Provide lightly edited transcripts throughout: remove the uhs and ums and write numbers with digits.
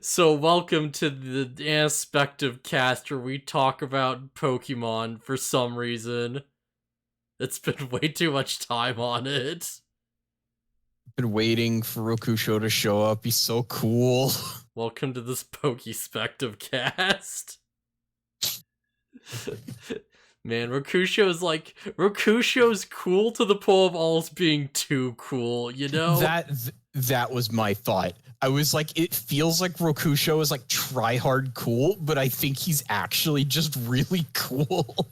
So welcome to the Anispective cast where we talk about Pokemon for some reason. It's been way too much time on it. Been waiting for Rokusho to show up. He's so cool. Welcome to this Pokespective cast. Man, Rokusho's cool to the point of almost being too cool, you know? That was my thought. I was like, it feels like Rokusho is like try hard cool, but I think he's actually just really cool.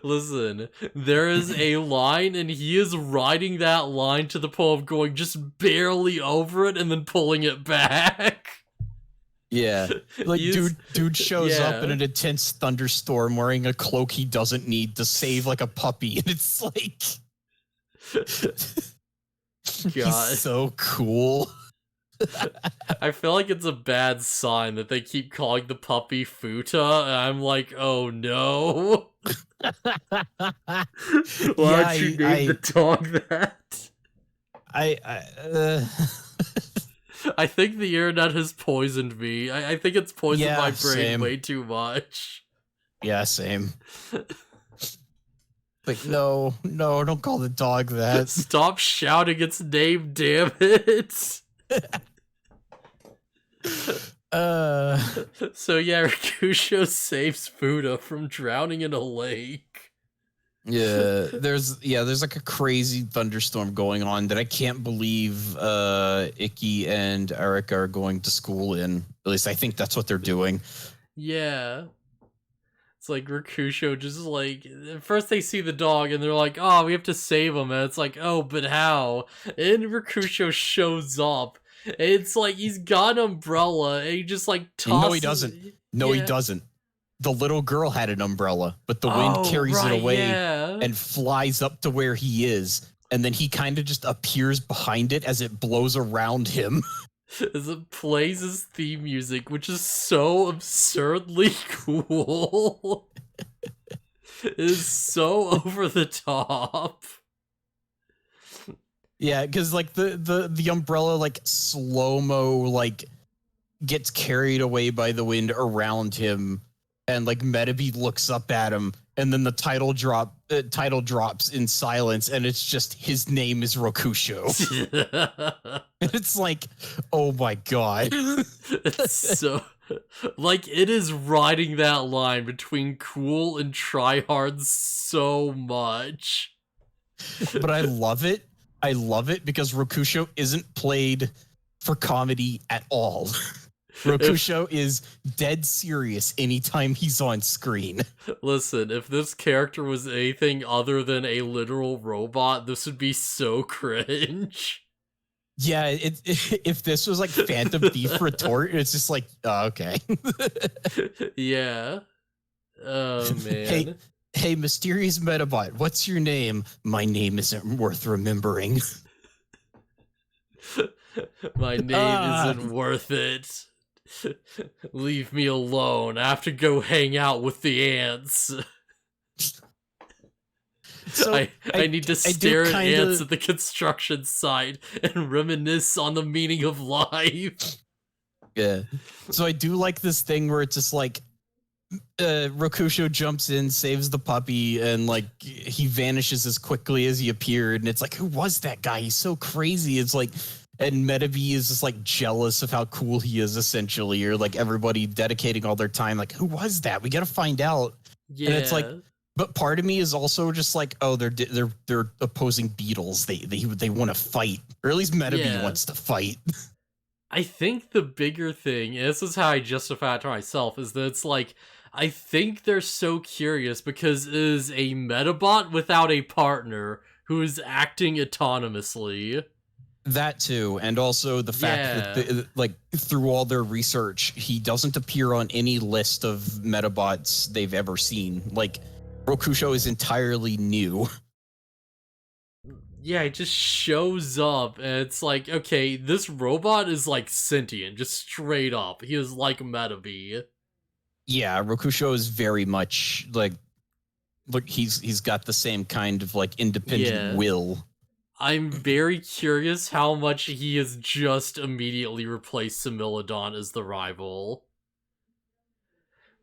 Listen, there is a line and he is riding that line to the point of going just barely over it and then pulling it back. Yeah. Like dude shows up in an intense thunderstorm wearing a cloak he doesn't need to save like a puppy, and it's like God. He's so cool. I feel like it's a bad sign that they keep calling the puppy Futa, and I'm like, oh no. Why don't you name the dog that? I think the internet has poisoned me. I think it's poisoned my brain way too much. Yeah, same. Like, no, don't call the dog that. Stop shouting its name, damn it. So yeah, Rokusho saves Fuda from drowning in a lake. Yeah, there's like a crazy thunderstorm going on that I can't believe Ikki and Erica are going to school in. At least I think that's what they're doing. Yeah. It's like Rokusho just like, first they see the dog and they're like, oh, we have to save him. And it's like, oh, but how? And Rokusho shows up. It's like he's got an umbrella and he just like tosses. No, he doesn't. No, he doesn't. The little girl had an umbrella, but the wind carries it away and flies up to where he is. And then he kind of just appears behind it as it blows around him. As it plays his theme music, which is so absurdly cool. It is so over the top. Yeah, because like the umbrella like slow-mo like gets carried away by the wind around him, and like Medabots looks up at him, and then the title drops in silence, and it's just his name is Rokusho. And it's like, oh my god. It's so like it is riding that line between cool and try hard so much. But I love it. I love it because Rokusho isn't played for comedy at all. Rokusho is dead serious anytime he's on screen. Listen, if this character was anything other than a literal robot, this would be so cringe. Yeah, if this was like Phantom Thief Retort, it's just like, oh, okay. Yeah. Oh, man. Hey, mysterious Medabot, what's your name? My name isn't worth remembering. My name isn't worth it. Leave me alone. I have to go hang out with the ants. So I need to stare at ants at the construction site and reminisce on the meaning of life. Yeah. So I do like this thing where it's just like Rokusho jumps in, saves the puppy, and like he vanishes as quickly as he appeared. And it's like, who was that guy? He's so crazy. It's like, and Medabots is just like jealous of how cool he is, essentially, or like everybody dedicating all their time. Like, who was that? We got to find out. Yeah. And it's like, but part of me is also just like, oh, they're opposing beetles. They want to fight, or at least Medabots wants to fight. I think the bigger thing, and this is how I justify it to myself, is that it's like, I think they're so curious because it is a Medabot without a partner who is acting autonomously. That too, and also the fact that like through all their research, he doesn't appear on any list of Medabots they've ever seen. Like, Rokusho is entirely new. Yeah, it just shows up, and it's like, okay, this robot is like sentient, just straight up. He is like Medabots. Yeah, Rokusho is very much like, look, he's got the same kind of like independent will. I'm very curious how much he has just immediately replaced Similodon as the rival.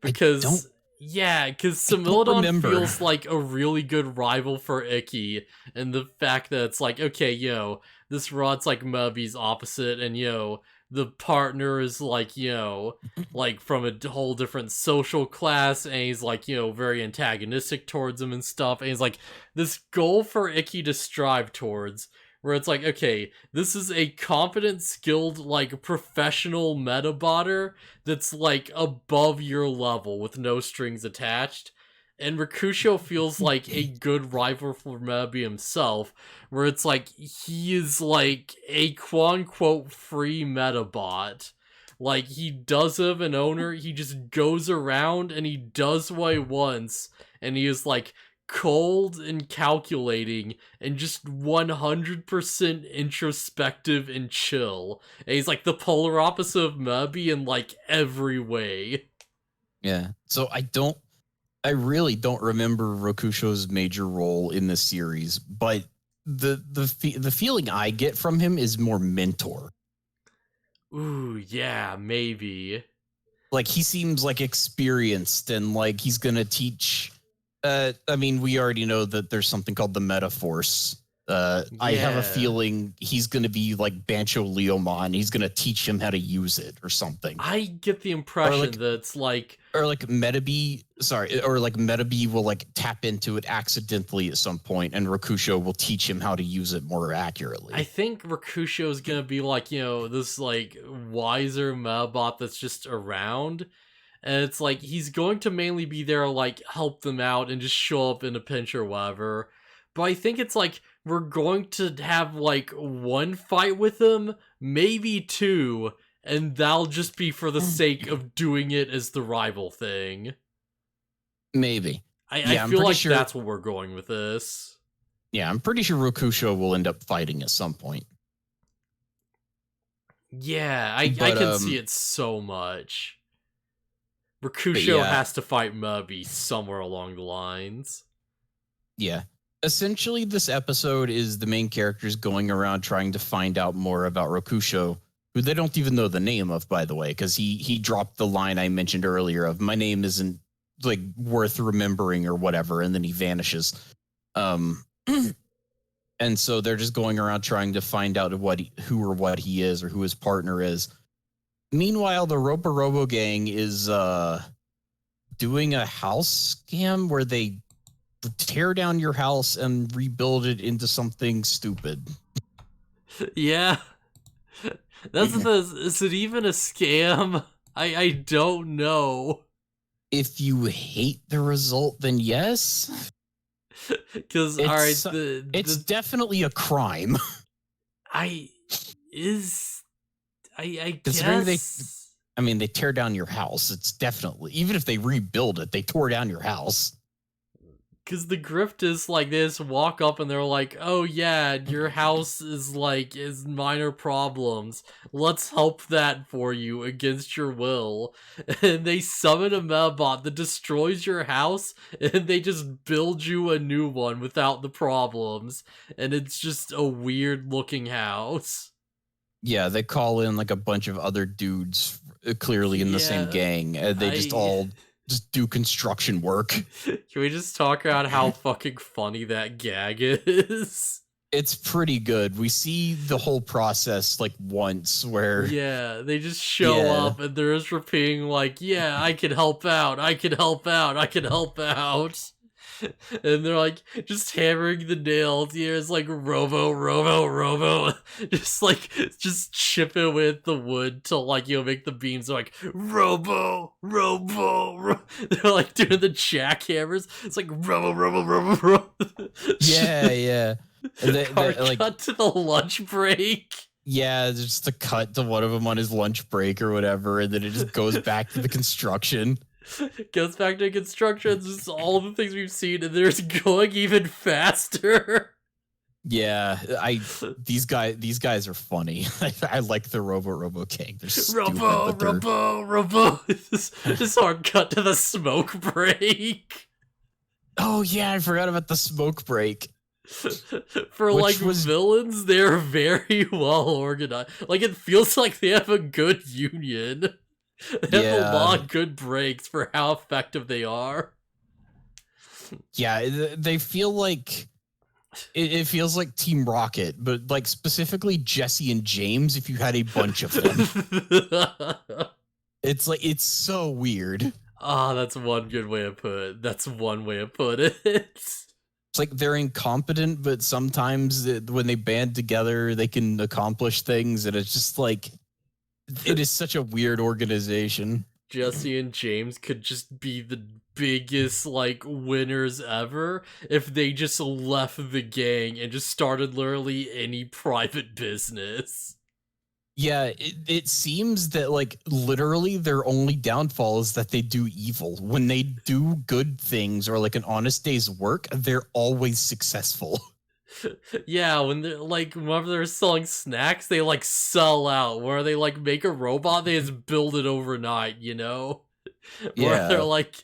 I don't Because because I don't Similodon remember. feels like a really good rival for Ikki, and the fact that it's like, okay, this rod's like Mubby's opposite, and the partner is like, like from a whole different social class, and he's like, very antagonistic towards him and stuff, and he's like this goal for Ikki to strive towards, where it's like, okay, this is a competent, skilled, like professional Medabotter that's like above your level with no strings attached. And Rokusho feels like a good rival for Mebi himself, where it's like he is like a quote unquote free Metabot. Like he does have an owner, he just goes around and he does what he wants, and he is like cold and calculating and just 100% introspective and chill. And he's like the polar opposite of Mubby in like every way. Yeah. So I really don't remember Rokusho's major role in this series, but the feeling I get from him is more mentor. Ooh, yeah, maybe. Like he seems like experienced and like he's gonna teach. I mean, we already know that there's something called the Metaforce. I have a Yeah. feeling he's gonna be like Bancho Leomon. He's gonna teach him how to use it or something. I get the Or impression like that it's like, or like Metabee will like tap into it accidentally at some point, and Rokusho will teach him how to use it more accurately. I think Rokusho is gonna be like, this like wiser Mabot that's just around. And it's like he's going to mainly be there, like, help them out and just show up in a pinch or whatever. But I think it's like we're going to have like one fight with him, maybe two, and that'll just be for the sake of doing it as the rival thing. Maybe. I Yeah, I'm feel pretty like sure. that's where we're going with this. Yeah, I'm pretty sure Rokusho will end up fighting at some point. Yeah, I But can see it so much. Rokusho yeah, has to fight Mubby somewhere along the lines. yeah. Essentially, this episode is the main characters going around trying to find out more about Rokusho, who they don't even know the name of, by the way, because he dropped the line I mentioned earlier of "my name isn't like worth remembering" or whatever, and then he vanishes. Um, and so they're just going around trying to find out who or what he is or who his partner is. Meanwhile, the Robo gang is doing a house scam where they tear down your house and rebuild it into something stupid. Yeah. That's the is it even a scam? I don't know. If you hate the result, then yes. Cause alright, It's the definitely a crime. I is I Considering guess they tear down your house. It's definitely, even if they rebuild it, they tore down your house. because the grift is like they just walk up and they're like, oh yeah, your house is minor problems. Let's help that for you against your will. And they summon a Mebot that destroys your house and they just build you a new one without the problems. And it's just a weird looking house. Yeah, they call in like a bunch of other dudes clearly in the same Yeah, gang. They just all just do construction work. Can we just talk about how fucking funny that gag is? It's pretty good. We see the whole process like once where Yeah, they just show up and they're just repeating like, yeah, I can help out, I can help out, I can help out. And they're like just hammering the nails. Yeah, it's like robo, just chipping with the wood to like make the beams like robo. They're like doing the jackhammers. It's like robo. yeah. Cut to the lunch break. Yeah, just a cut to one of them on his lunch break or whatever, and then it just goes back to the construction. Goes back to construction. It's just all the things we've seen, and they're just going even faster. Yeah, these guys are funny. I like the Robo King. They're stupid, Robo. This hard cut to the smoke break. Oh yeah, I forgot about the smoke break. For Which like was- villains, they're very well organized. Like it feels like they have a good union. They have a lot of good breaks for how effective they are. Yeah, they feel like it feels like Team Rocket, but like specifically Jesse and James. If you had a bunch of them, it's so weird. Ah, that's one good way of put it. That's one way of put it. It's like they're incompetent, but sometimes when they band together, they can accomplish things, and it's just like it is such a weird organization. Jesse and James could just be the biggest like winners ever if they just left the gang and just started literally any private business. Yeah, it seems that like literally their only downfall is that they do evil. When they do good things or like an honest day's work, they're always successful. Yeah, when they're like whenever they're selling snacks, they like sell out. Where they like make a robot, they just build it overnight, you know? Where they're like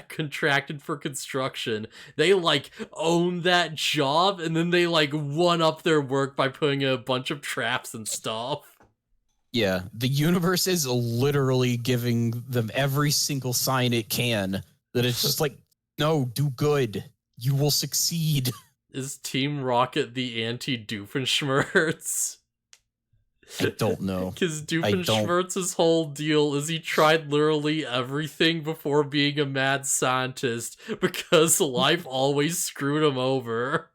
contracted for construction. They like own that job and then they like one up their work by putting a bunch of traps and stuff. Yeah, the universe is literally giving them every single sign it can that it's just like, no, do good. You will succeed. Is Team Rocket the anti-Doofenshmirtz? I don't know. Because Doofenshmirtz's whole deal is he tried literally everything before being a mad scientist because life always screwed him over.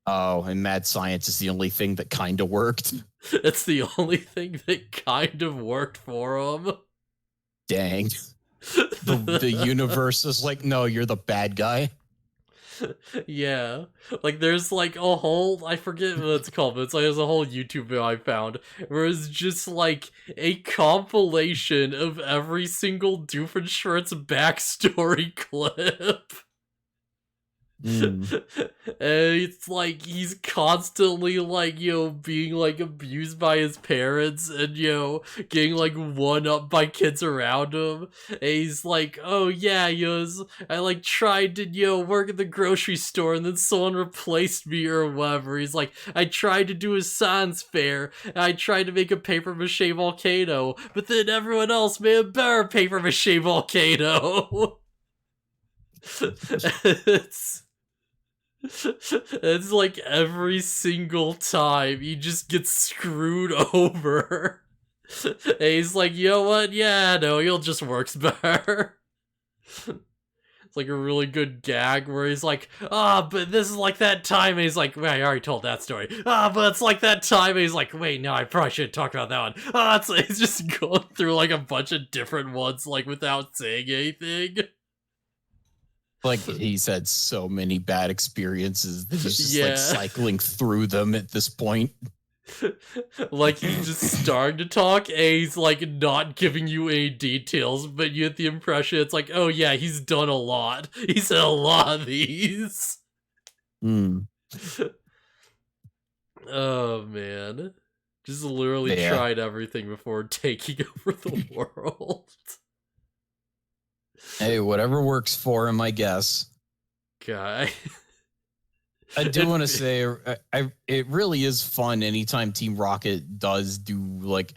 Oh, and mad science is the only thing that kind of worked. It's the only thing that kind of worked for him. Dang. The universe is like, no, you're the bad guy. Yeah, like there's like a whole, I forget what it's called, but it's like there's a whole YouTube video I found where it's just like a compilation of every single Doofenshmirtz backstory clip. And it's like he's constantly like, you know, being like abused by his parents and, you know, getting like one up by kids around him. And he's like, oh yeah, you know, I like tried to, you know, work at the grocery store and then someone replaced me or whatever. He's like, I tried to do a science fair and I tried to make a paper mache volcano, but then everyone else made a better paper mache volcano. It's like every single time he just gets screwed over. And he's like, you know what? Yeah, no, he'll just works better. It's like a really good gag where he's like, but this is like that time. And he's like, wait, I already told that story. But it's like that time. And he's like, wait, no, I probably shouldn't talk about that one. He's just going through like a bunch of different ones, like without saying anything. Like he's had so many bad experiences that he's just like cycling through them at this point. Like he's just starting to talk and he's like not giving you any details, but you get the impression it's like, oh yeah, he's done a lot. He's had a lot of these. Oh man. Just literally tried everything before taking over the world. Hey, whatever works for him, I guess. Guy. I do want to say, it really is fun anytime Team Rocket does do like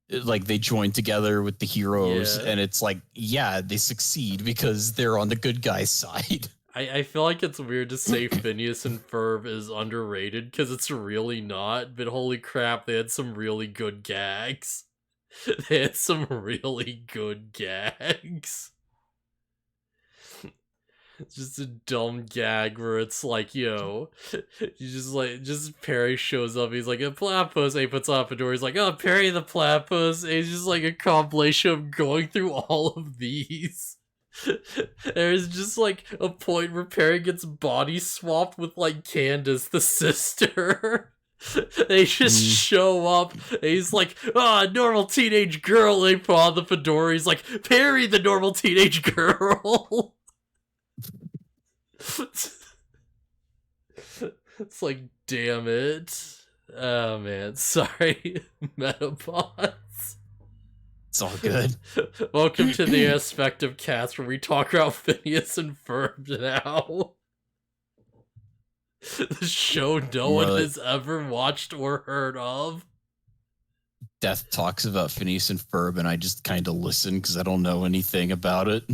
they join together with the heroes, and it's like, yeah, they succeed because they're on the good guy's side. I feel like it's weird to say Phineas and Ferb is underrated because it's really not, but holy crap, they had some really good gags. They had some really good gags. It's just a dumb gag where it's like, yo, you just Perry shows up, he's like, a platypus, and he puts on a door, he's like, oh, Perry the platypus, and it's just like a compilation of going through all of these. There's just like a point where Perry gets body swapped with like Candace, the sister. They just show up, and he's like, normal teenage girl, and they put on the fedora, he's like, Perry the normal teenage girl. It's like, damn it. Oh man, sorry, Medabots. It's all good. Welcome to the Anispective cast where we talk about Phineas and Ferb now. The show no one has ever watched or heard of. Death talks about Phineas and Ferb, and I just kind of listen because I don't know anything about it.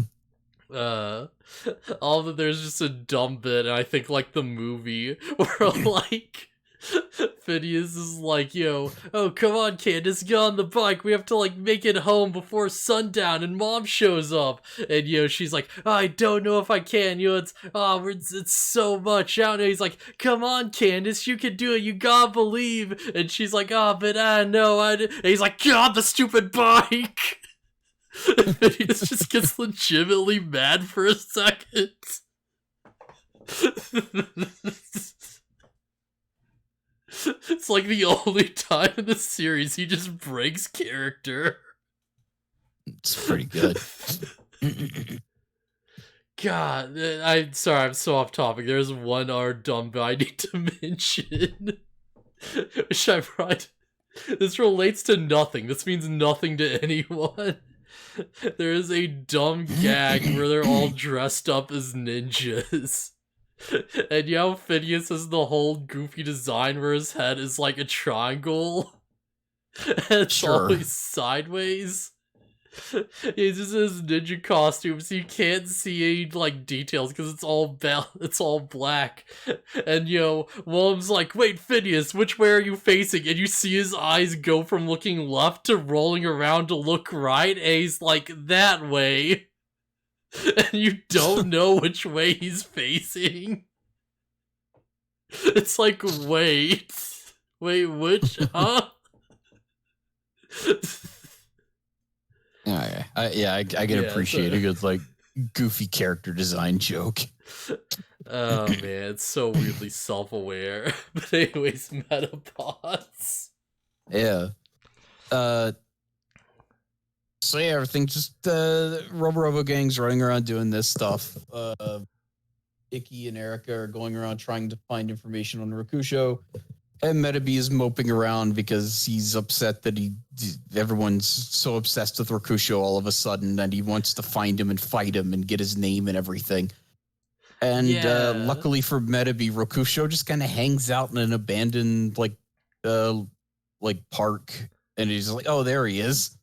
All that there's just a dumb bit, and I think like the movie where like Phineas is like, yo, oh come on Candace, get on the bike, we have to like make it home before sundown, and mom shows up, and she's like, oh, I don't know if I can, it's so much, I don't know. He's like, come on Candace, you can do it, you gotta believe, and she's like, oh, but I know, and he's like, get on the stupid bike. Phineas just gets legitimately mad for a second. It's like the only time in the series he just breaks character. It's pretty good. God, I'm sorry, I'm so off topic. There's one dumb bit I need to mention. Which I brought. This relates to nothing. This means nothing to anyone. There is a dumb gag where they're all dressed up as ninjas. And Phineas has the whole goofy design where his head is like a triangle. And it's always sideways. He's just in his ninja costume, so you can't see any like details because it's all black. And Willem's like, wait, Phineas, which way are you facing? And you see his eyes go from looking left to rolling around to look right, and he's like, that way. And you don't know which way he's facing. It's like, wait, which, huh? I can appreciate a good like goofy character design joke. Oh man, it's so weirdly self-aware. But anyways, Medabots. Yeah. So yeah, everything just Robo gang's running around doing this stuff. Ikki and Erica are going around trying to find information on Rokusho. And Medabots is moping around because he's upset that everyone's so obsessed with Rokusho all of a sudden that he wants to find him and fight him and get his name and everything. And luckily for Medabots, Rokusho just kind of hangs out in an abandoned like park, and he's like, "Oh, there he is."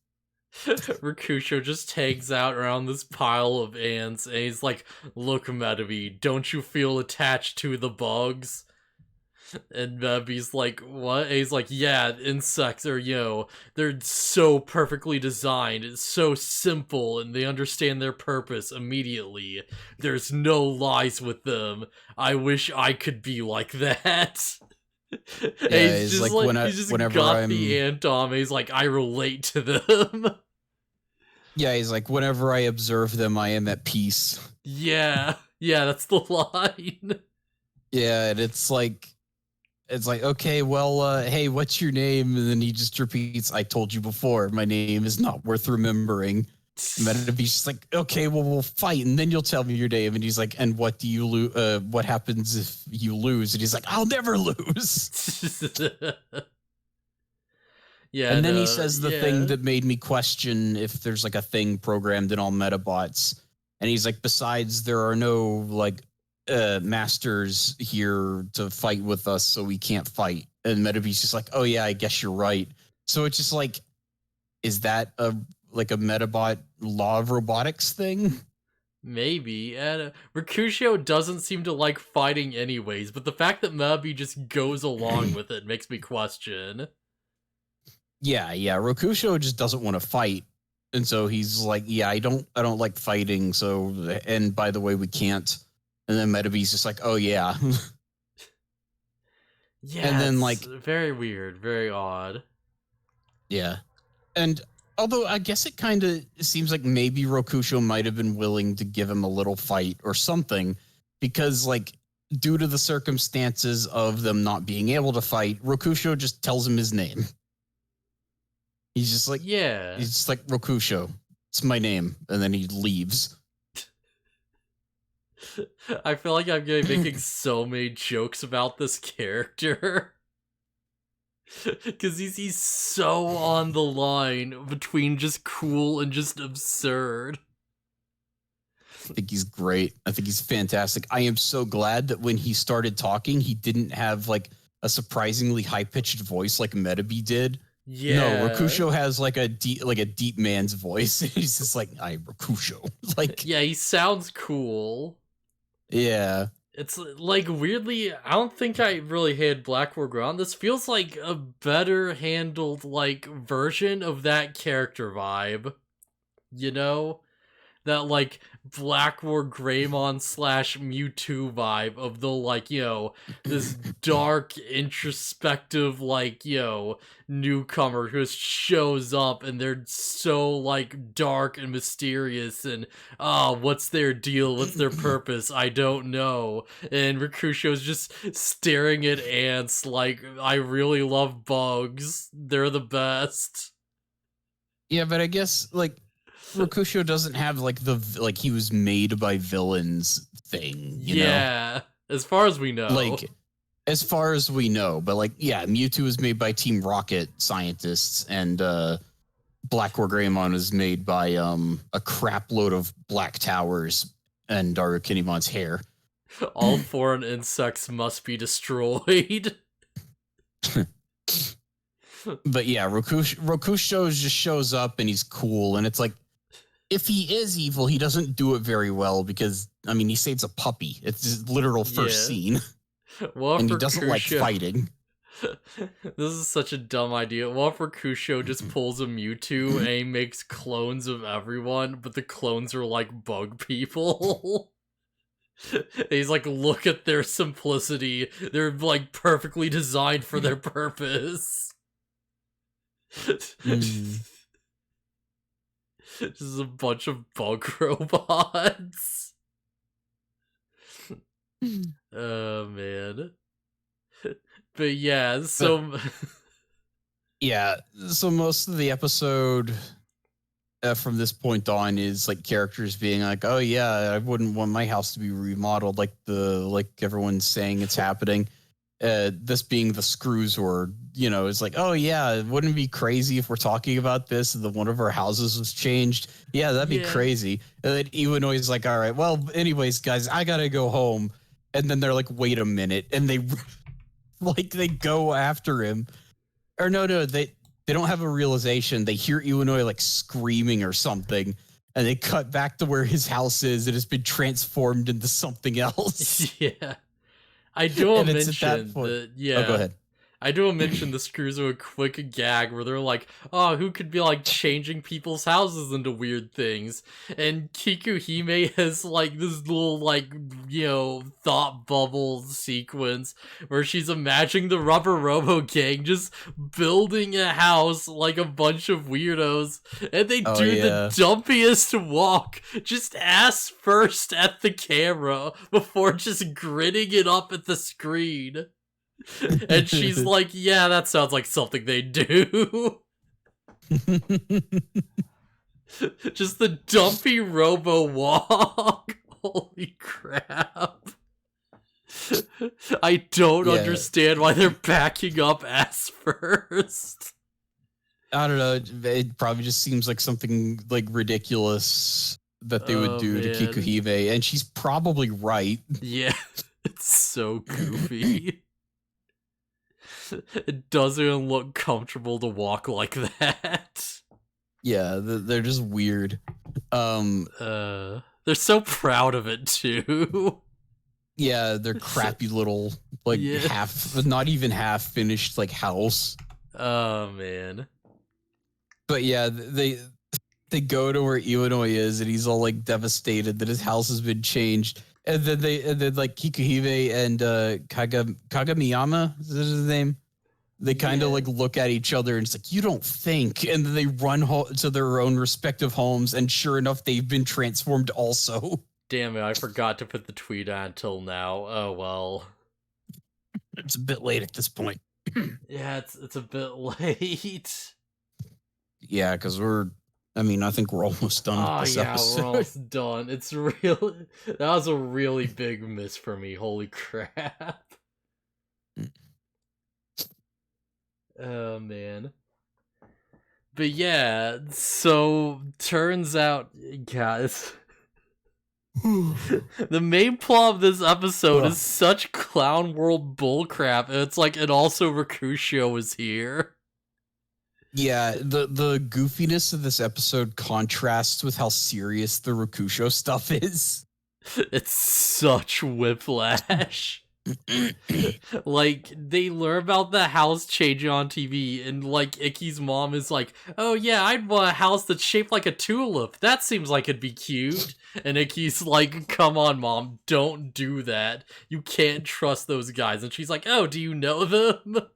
Rokusho just hangs out around this pile of ants, and he's like, "Look, Medabots, don't you feel attached to the bugs?" And Medabots like, what? And he's like, yeah, insects are, they're so perfectly designed, it's so simple, and they understand their purpose immediately. There's no lies with them. I wish I could be like that. Yeah, he's just like, he's just got the ant on, he's like, I relate to them. Yeah, he's like, whenever I observe them, I am at peace. Yeah, that's the line. Yeah, and it's like, okay, well, hey, what's your name? And then he just repeats, I told you before, my name is not worth remembering. And Medabots just like, okay, well, we'll fight, and then you'll tell me your name. And he's like, and what do you lose? What happens if you lose? And he's like, I'll never lose. Yeah, and then he says the thing that made me question if there's like a thing programmed in all Medabots. And he's like, besides, there are no like masters here to fight with us, so we can't fight. And Medabots just like, oh yeah, I guess you're right. So it's just like, is that a Medabot law of robotics thing? Maybe. And Rokusho doesn't seem to like fighting anyways, but the fact that Medabots just goes along with it makes me question. Yeah, Rokusho just doesn't want to fight. And so he's like, yeah, I don't like fighting, so, and by the way, we can't. And then Medabots just like, oh yeah. Yeah, and then like, very weird, very odd. Yeah. And although I guess it kind of seems like maybe Rokusho might have been willing to give him a little fight or something, because like, due to the circumstances of them not being able to fight, Rokusho just tells him his name. He's just like, yeah. He's just like, Rokusho, it's my name. And then he leaves. I feel like I'm gonna be making so many jokes about this character. Because he's so on the line between just cool and just absurd. think he's great. I think he's fantastic. I am so glad that when he started talking, he didn't have like a surprisingly high pitched voice like Medabots did. No, Yeah. Rokusho has like a deep man's voice. He's just like, I'm Rokusho. Like, Yeah, he sounds cool. yeah. It's like weirdly, I don't think I really hated Black War Ground. This feels like a better handled like version of that character vibe. You know? That like Black War Greymon slash Mewtwo vibe of the like, this dark, introspective, like, newcomer who just shows up and they're so like dark and mysterious and what's their deal? What's their purpose? I don't know. And Rakusho's just staring at ants like I really love bugs. They're the best. Yeah, but I guess like Rokusho doesn't have like the like he was made by villains thing, you know? Yeah. As far as we know. Like as far as we know, but like yeah, Mewtwo was made by Team Rocket scientists and Black War Greymon was made by a crap load of black towers and Darukinimon's hair. All foreign insects must be destroyed. But yeah, Rokusho just shows up and he's cool, and it's like if he is evil, he doesn't do it very well because I mean he saves a puppy. It's his literal first scene, and he doesn't like fighting. This is such a dumb idea. What if Rokusho just pulls a Mewtwo and he makes clones of everyone, but the clones are like bug people? He's like, look at their simplicity. They're like perfectly designed for their purpose. Just a bunch of bug robots. Oh man. But yeah, so yeah, so most of the episode from this point on is like characters being like, "Oh yeah, I wouldn't want my house to be remodeled like everyone's saying it's happening." This being the screws, or it's like, "Oh yeah, wouldn't it be crazy if we're talking about this and one of our houses was changed? Yeah, that'd be crazy." And then Iwanoi's like, "All right, well, anyways, guys, I gotta go home." And then they're like, "Wait a minute," and they they go after him. Or no, they don't have a realization. They hear Iwanoi like screaming or something, and they cut back to where his house is. It has been transformed into something else. Yeah. I do And mention it's at that point. that, Oh, go ahead. I do mention the screws are a quick gag where they're like, oh, who could be like changing people's houses into weird things? And Kikuhime has like this little like, thought bubble sequence where she's imagining the Rubber Robo Gang just building a house like a bunch of weirdos. And they do the dumpiest walk, just ass first at the camera before just gritting it up at the screen. And she's like, yeah, that sounds like something they do. Just the dumpy robo walk. Holy crap. I don't understand why they're backing up ass first. I don't know. It probably just seems like something like ridiculous that they would do to Kikuhime, and she's probably right. Yeah, it's so goofy. It doesn't even look comfortable to walk like that. Yeah, they're just weird. They're so proud of it too. Yeah, they're crappy little not even half finished like house. Oh man. But yeah, they go to where Iwanoi is, and he's all like devastated that his house has been changed. And then like Kikuhime and Kagamiyama, is that his name? They kind of like look at each other and it's like, you don't think. And then they run to their own respective homes, and sure enough, they've been transformed also. Damn it, I forgot to put the tweet on until now. Oh well. It's a bit late at this point. Yeah, it's a bit late. Yeah, because I think we're almost done with this episode. We're almost done. It's really, that was a really big miss for me. Holy crap. Oh, man. But yeah, so turns out, guys, The main plot of this episode is such clown world bullcrap, and it's like, and also Rokusho is here. Yeah, the goofiness of this episode contrasts with how serious the Rokusho stuff is. It's such whiplash. Like, they learn about the house changing on TV, and like Ikki's mom is like, oh yeah, I'd want a house that's shaped like a tulip. That seems like it'd be cute. And Ikki's like, come on mom, don't do that. You can't trust those guys. And she's like, oh, do you know them?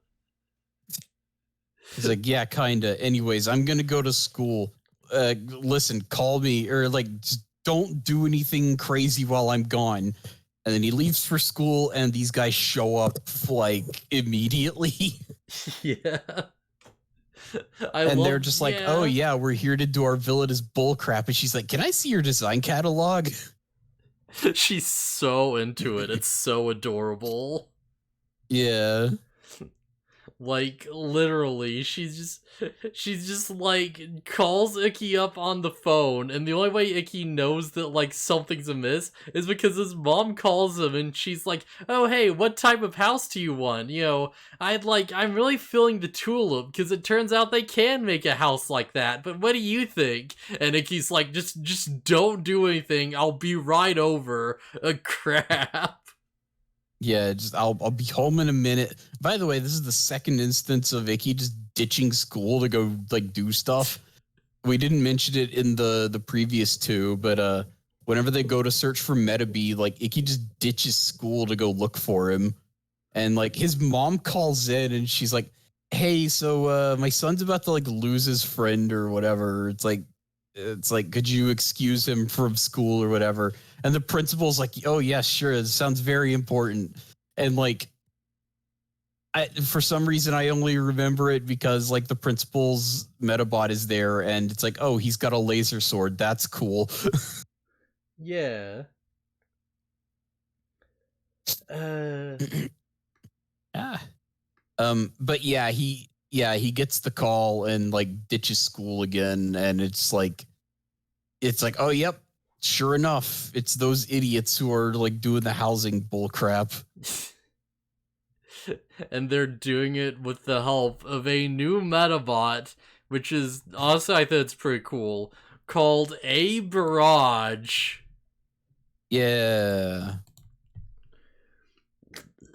He's like, yeah, kinda. Anyways, I'm gonna go to school. Listen, call me, or like, just don't do anything crazy while I'm gone. And then he leaves for school, and these guys show up like immediately. Yeah. And they're just like, oh yeah, we're here to do our villainous bullcrap. And she's like, can I see your design catalog? She's so into it. It's so adorable. Yeah. Like, literally, she's just like, calls Ikki up on the phone, and the only way Ikki knows that, like, something's amiss is because his mom calls him, and she's like, oh, hey, what type of house do you want? You know, I'm really feeling the tulip, because it turns out they can make a house like that, but what do you think? And Ikki's like, just don't do anything, I'll be right over. Crap. Yeah, just I'll be home in a minute. By the way, this is the second instance of Ikki just ditching school to go like do stuff. We didn't mention it in the previous two, but whenever they go to search for Medabots, like Ikki just ditches school to go look for him. And like his mom calls in and she's like, "Hey, so my son's about to like lose his friend or whatever." It's like, could you excuse him from school or whatever? And the principal's like, oh, yeah, sure. It sounds very important. And like, for some reason, I only remember it because like the principal's Medabot is there and it's like, oh, he's got a laser sword. That's cool. Yeah. But yeah, he gets the call and like ditches school again. And it's like, oh, yep. Sure enough, it's those idiots who are like doing the housing bull crap. And they're doing it with the help of a new Medabot, which is also, I think it's pretty cool, called a Barrage. Yeah.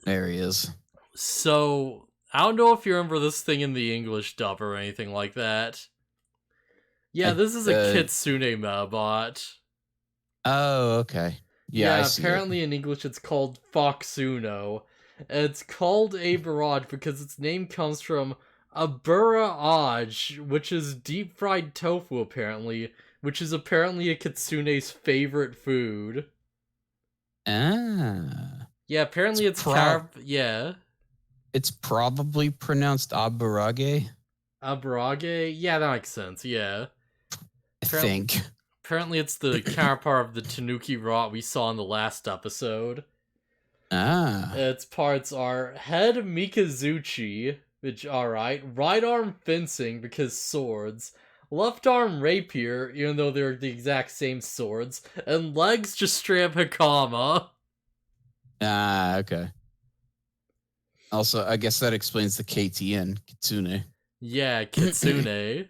There he is. So, I don't know if you remember this thing in the English dub or anything like that. Yeah, this is a Kitsune Medabot. Oh, okay. Yeah, apparently in English it's called Foxuno. It's called a Barrage because its name comes from a Barrage, which is deep fried tofu apparently, which is apparently a Kitsune's favorite food. Ah. Yeah, apparently it's yeah. It's probably pronounced abarage. Abarage? Yeah, that makes sense, yeah. I think. Apparently it's the counterpart of the Tanuki Rot we saw in the last episode. Ah. Its parts are head Mikazuchi, which, alright, right arm fencing because swords, left arm rapier, even though they're the exact same swords, and legs just straight up Hakama. Ah, okay. Also, I guess that explains the KTN, Kitsune. Yeah, Kitsune.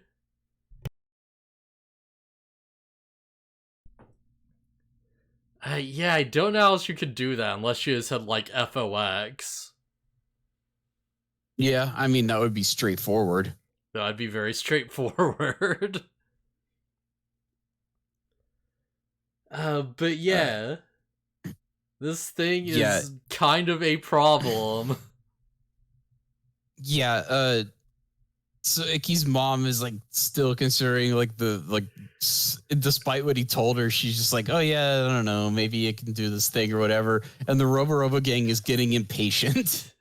Yeah, I don't know how else you could do that unless you just had, like, FOX. Yeah, I mean, that would be straightforward. That'd be very straightforward. But yeah. This thing is kind of a problem. Yeah, so Ikki's mom is like still considering like despite what he told her, she's just like, oh yeah, I don't know, maybe it can do this thing or whatever. And the Robo gang is getting impatient.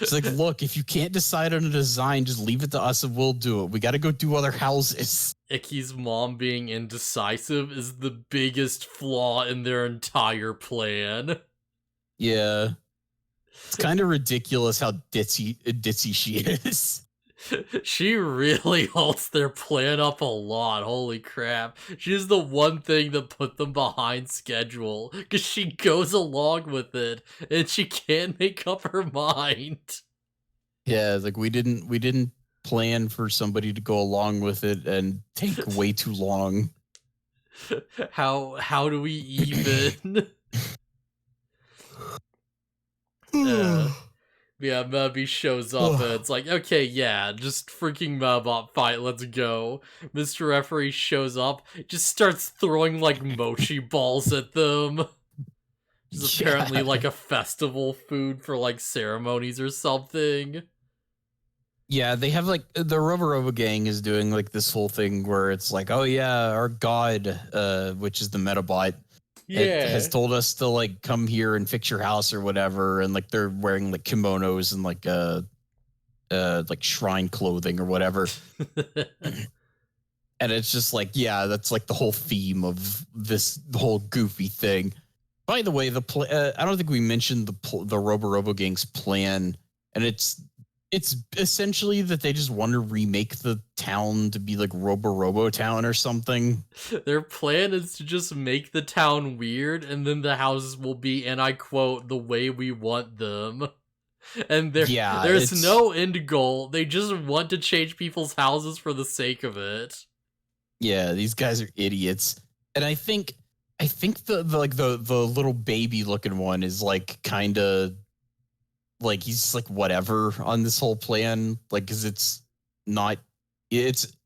It's like, look, if you can't decide on a design, just leave it to us and we'll do it. We got to go do other houses. Ikki's mom being indecisive is the biggest flaw in their entire plan. Yeah. It's kind of ridiculous how ditzy she is. She really halts their plan up a lot, holy crap. She's the one thing that put them behind schedule, because she goes along with it, and she can't make up her mind. Yeah, like we didn't plan for somebody to go along with it and take way too long. How do we even? Yeah, Mebby shows up and it's like, okay, yeah, just freaking Mebop fight, let's go. Mr. Referee shows up, just starts throwing like mochi balls at them. Which is apparently like a festival food for like ceremonies or something. Yeah, they have like the Robo Gang is doing like this whole thing where it's like, oh yeah, our god, which is the Medabot, has told us to like come here and fix your house or whatever, and like they're wearing like kimonos and like shrine clothing or whatever. And it's just like, yeah, that's like the whole theme of this whole goofy thing. By the way, I don't think we mentioned the Robo Gang's plan, and it's essentially that they just want to remake the town to be like Robo Town or something. Their plan is to just make the town weird, and then the houses will be, and I quote, the way we want them. And there's no end goal. They just want to change people's houses for the sake of it. Yeah, these guys are idiots. And I think the little baby looking one is like kind of like he's like whatever on this whole plan, like because I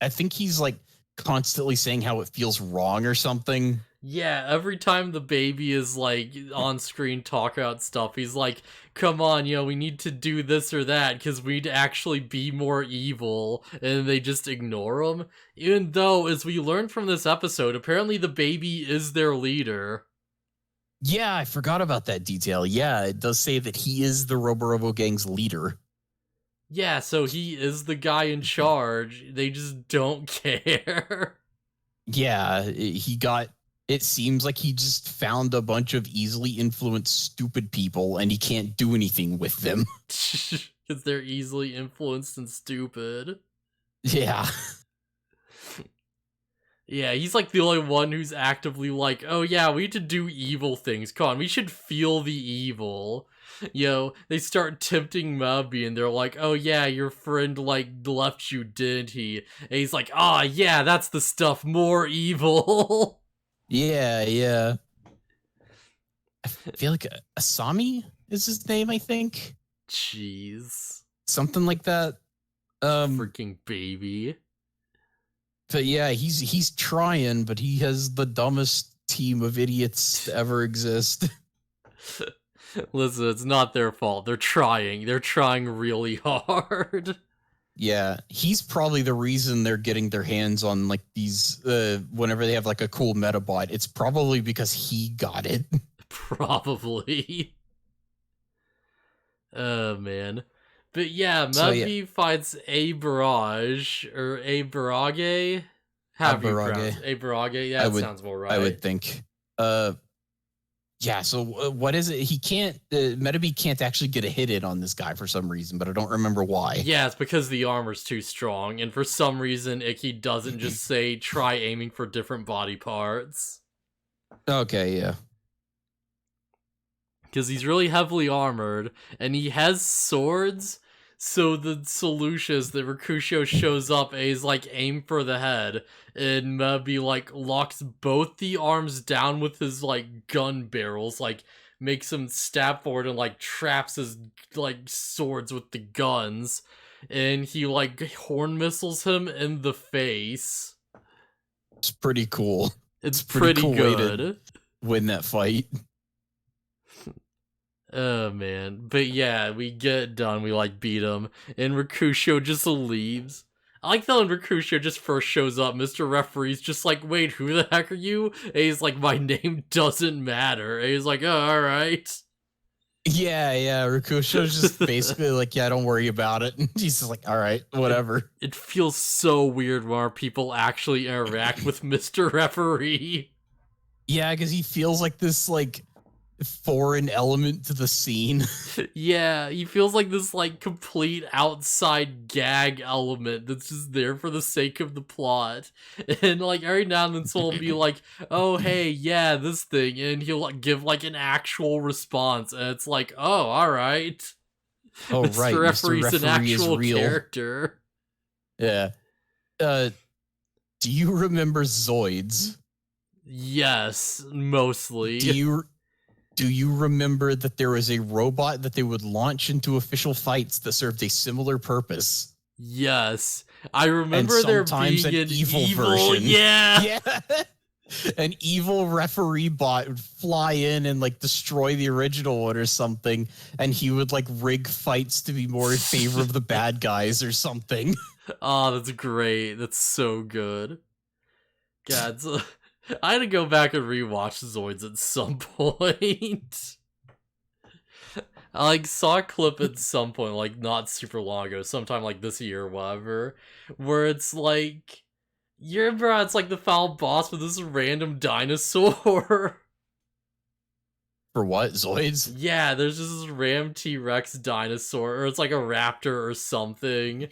think he's like constantly saying how it feels wrong or something. Yeah, every time the baby is like on screen talk out stuff, he's like, come on, we need to do this or that because we need to actually be more evil, and they just ignore him. Even though, as we learned from this episode, apparently the baby is their leader. Yeah, I forgot about that detail. Yeah, it does say that he is the Robo Gang's leader. Yeah, so he is the guy in charge. They just don't care. Yeah, it seems like he just found a bunch of easily influenced stupid people and he can't do anything with them. Because they're easily influenced and stupid. Yeah. Yeah, he's like the only one who's actively like, oh yeah, we need to do evil things. Come on, we should feel the evil. They start tempting Mubby and they're like, oh yeah, your friend like left you, didn't he? And he's like, ah, yeah, that's the stuff, more evil. Yeah. I feel like Asami is his name, I think. Jeez. Something like that. Freaking baby. But yeah, he's trying, but he has the dumbest team of idiots to ever exist. Listen, it's not their fault. They're trying. They're trying really hard. Yeah, he's probably the reason they're getting their hands on like these whenever they have like a cool Medabot. It's probably because he got it. Probably. Oh man. But yeah, Mubby finds a barrage or a barrage. How do you pronounce it? A barrage? Yeah, that sounds more right. I would think. Yeah, so what is it? He can't, Medabots can't actually get a hit in on this guy for some reason, but I don't remember why. Yeah, it's because the armor's too strong, and for some reason, Ikki doesn't just say, try aiming for different body parts. Okay, yeah. Because he's really heavily armored, and he has swords, so the solution is that Rokusho shows up and he's like, aim for the head, and Mebby like locks both the arms down with his like gun barrels, like makes him stab forward and like traps his like swords with the guns, and he like horn missiles him in the face. It's pretty cool. It's pretty cool good. Way to win that fight. Oh man, but yeah, we get done, we like beat him, and Rokusho just leaves. I like that when Rokusho just first shows up, Mr. Referee's just like, wait, who the heck are you? And he's like, my name doesn't matter. And he's like, oh, alright. Yeah, Rokusho's just basically like, yeah, don't worry about it. And he's just like, alright, whatever. It feels so weird when our people actually interact with Mr. Referee. Yeah, because he feels like this, like, foreign element to the scene. Yeah, he feels like this like complete outside gag element that's just there for the sake of the plot. And like every now and then someone will be like, "Oh hey, yeah, this thing," and he'll like, give like an actual response, and it's like, "Oh, all right." Oh Mr. right, Mr. Referee's an Referee is actual real. character. Yeah. Uh, do you remember Zoids? Yes, mostly. Do you remember that there was a robot that they would launch into official fights that served a similar purpose? Yes. I And remember there sometimes being an evil evil, version. yeah. Yeah. An evil referee bot would fly in and like destroy the original one or something, and he would like rig fights to be more in favor of the bad guys or something. Oh, that's great. That's so good. God, so, I had to go back and rewatch Zoids at some point. I like saw a clip at some point, like not super long ago, sometime like this year or whatever, where it's like you remember how it's like the final boss with this random dinosaur. For what? Zoids? Yeah, there's just this Ram T-Rex dinosaur, or it's like a raptor or something.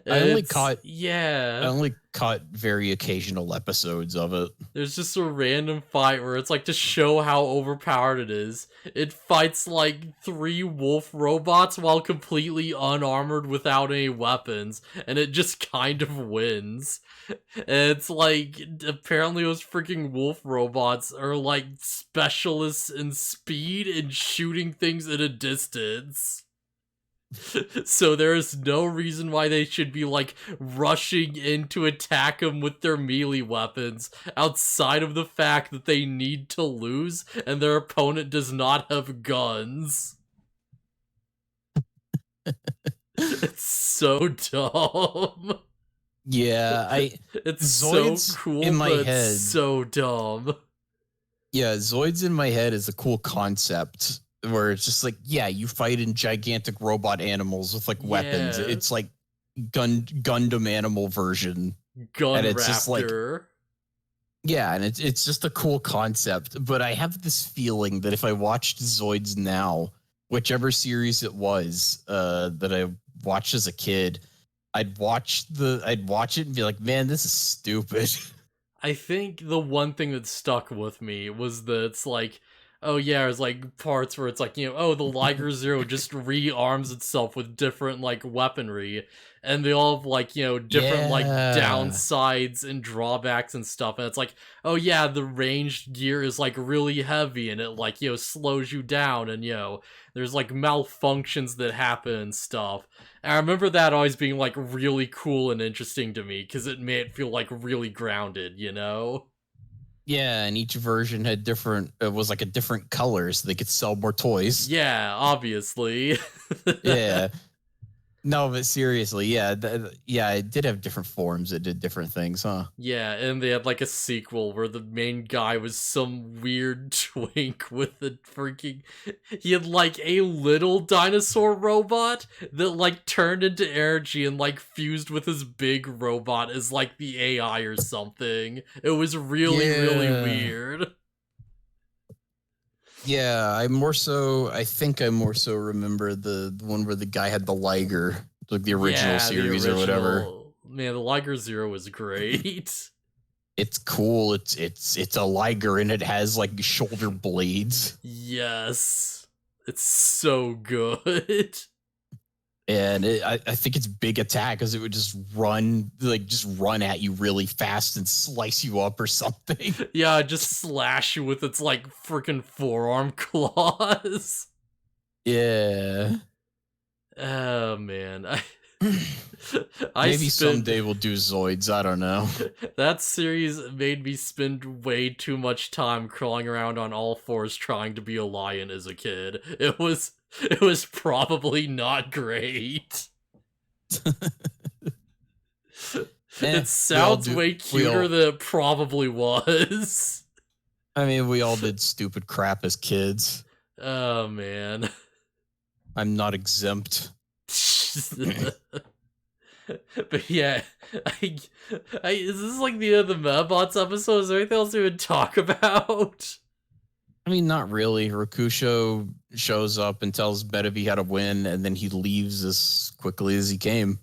I only It's caught I yeah. only caught very occasional episodes of it. There's just a random fight where it's like to show how overpowered it is. It fights like 3 wolf robots while completely unarmored without any weapons, and it just kind of wins. And it's like apparently those freaking wolf robots are like specialists in speed and shooting things at a distance. So there is no reason why they should be like rushing in to attack them with their melee weapons outside of the fact that they need to lose and their opponent does not have guns. It's so dumb. Yeah, It's Zoids so cool, in my but it's head. so dumb. Yeah, Zoids in my head is a cool concept where it's just like, yeah, you fight in gigantic robot animals with like weapons. Yeah. It's like Gundam animal version. Gun And it's just like, Raptor. yeah, and it's just a cool concept. But I have this feeling that if I watched Zoids now, whichever series it was that I watched as a kid, I'd watch it and be like, man, this is stupid. I think the one thing that stuck with me was that it's like, oh yeah, there's like parts where it's like, oh, the Liger Zero just rearms itself with different like weaponry, and they all have like, different like Yeah. downsides and drawbacks and stuff. And it's like, oh yeah, the ranged gear is like really heavy and it like, slows you down, and there's like malfunctions that happen and stuff. And I remember that always being like really cool and interesting to me because it made it feel like really grounded, Yeah, and each version had different. It was like a different color, so they could sell more toys. Yeah, obviously. Yeah. No, but seriously, yeah, yeah, it did have different forms that did different things, huh? Yeah, and they had like a sequel where the main guy was some weird twink with a freaking. He had like a little dinosaur robot that like turned into energy and like fused with his big robot as like the AI or something. It was really, really Yeah. weird. Yeah, I think I more so remember the one where the guy had the Liger, like the original Yeah, series or whatever. Man, the Liger Zero was great. It's cool. It's a Liger and it has like shoulder blades. Yes. It's so good. And I think its big attack is it would just run at you really fast and slice you up or something. Yeah, just slash you with its like freaking forearm claws. Yeah. Oh man. Maybe someday we'll do Zoids. I don't know. That series made me spend way too much time crawling around on all fours trying to be a lion as a kid. It was probably not great. It sounds way cuter than it probably was. I mean, we all did stupid crap as kids. Oh man. I'm not exempt. But yeah, is this like the end of the Medabots episode? Is there anything else we would talk about? I mean, not really. Rokusho shows up and tells Medabots how to win, and then he leaves as quickly as he came.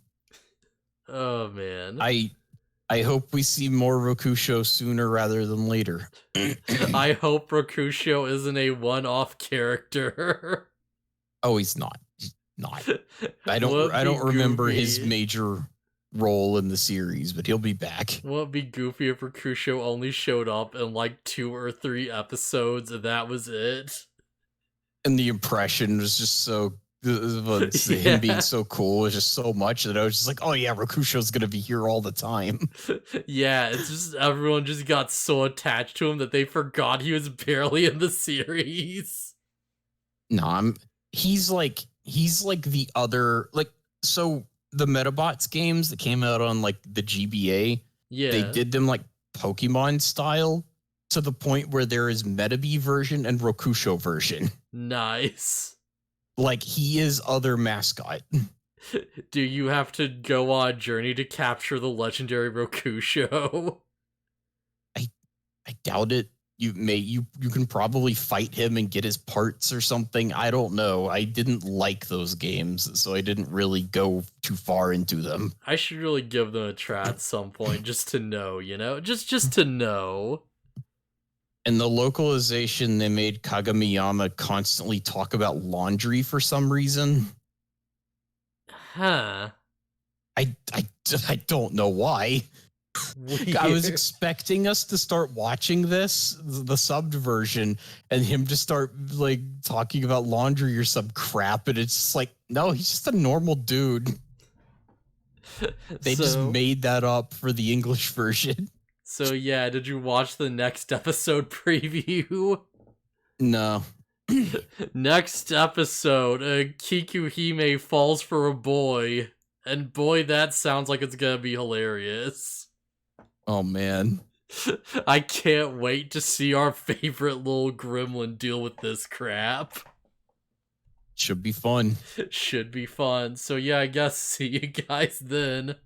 Oh man. I hope we see more Rokusho sooner rather than later. I hope Rokusho isn't a one-off character. Oh, he's not. He's not. I Would be don't remember his goofy. major role in the series, but he'll be back. Would be goofy if Rokusho only showed up in like 2 or 3 episodes and that was it. And the impression was just so Yeah. him being so cool was just so much that I was just like, oh yeah, Rokusho's gonna be here all the time. Yeah, it's just everyone just got so attached to him that they forgot he was barely in the series. No, he's like the other like so the Medabots games that came out on like the GBA, Yeah. they did them like Pokemon style to the point where there is Medabots version and Rokusho version. Nice. Like he is other mascot. Do you have to go on a journey to capture the legendary Rokusho? I doubt it. You can probably fight him and get his parts or something. I don't know. I didn't like those games, so I didn't really go too far into them. I should really give them a try at some point just to know, you know? Just to know. In the localization, they made Kagamiyama constantly talk about laundry for some reason. Huh. I don't know why. Weird. I was expecting us to start watching this, the subbed version, and him to start like talking about laundry or some crap, and it's just like, no, he's just a normal dude. They just made that up for the English version. So yeah, did you watch the next episode preview? No. Next episode, Kikuhime falls for a boy. And boy, that sounds like it's gonna be hilarious. Oh man. I can't wait to see our favorite little gremlin deal with this crap. Should be fun. Should be fun. So yeah, I guess see you guys then.